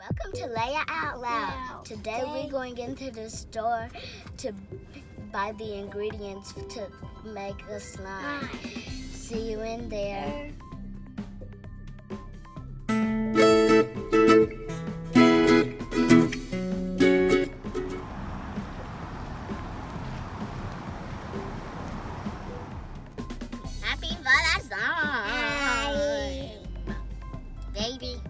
Welcome to Layia Out Loud. Today we're going into the store to buy the ingredients to make a slime. See you in there. Happy Valentine's, baby.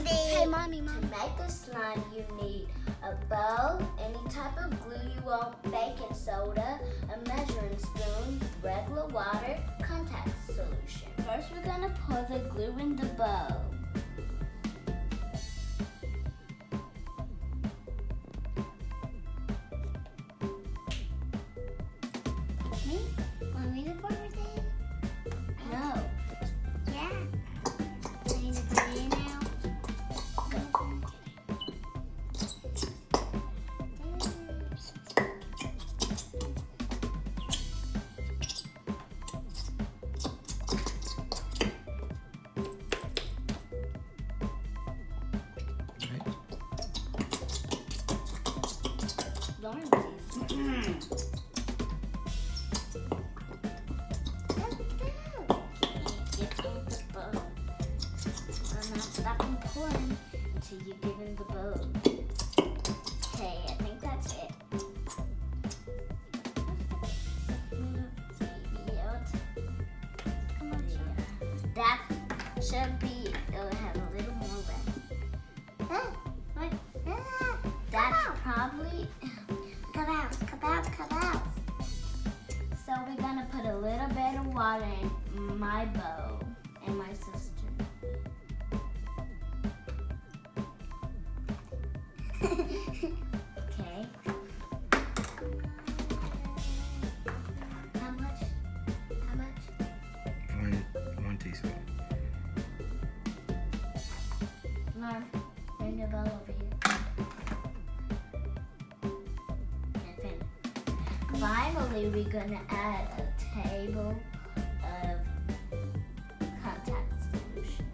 Hey, Mommy. To make a slime, you need a bowl, any type of glue you want, baking soda, a measuring spoon, regular water, contact solution. First, we're gonna pour the glue in the bowl. Me? Want me to pour it in? No. Yeah. I need to put it in now. Loren, please. Get on the bowl. I'm not stopping pouring until you give him the bowl. Okay, I think that's it. That should be, it'll have a little more left. Wait. That's probably, come out. So we're gonna put a little bit of water in my bowl and my sister. Okay. How much? One teaspoon. Mom, bring the bowl over here. And finish. Finally, we're gonna add a table of contact solution.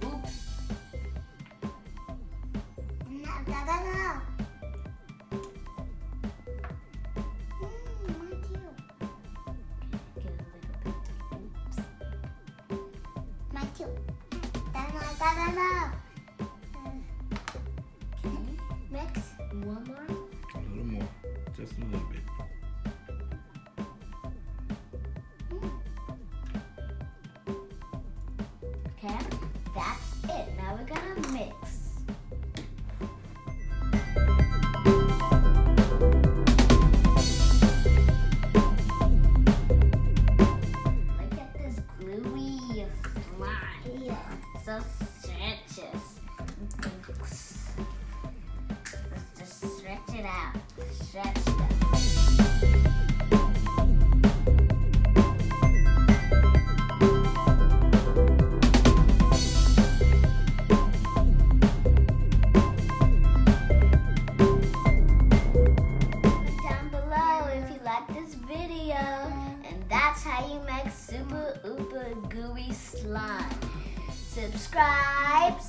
Oops. No. Mine too. Get a little bit. Oops. Mine too. Okay. Mix. One more. A little more. Just a little bit. Okay, that's it. Now we're gonna mix. Look at this gluey slime. Yeah. So stretches. Let's just stretch it out. Stretch it out. And that's how you make super gooey slime. Subscribe.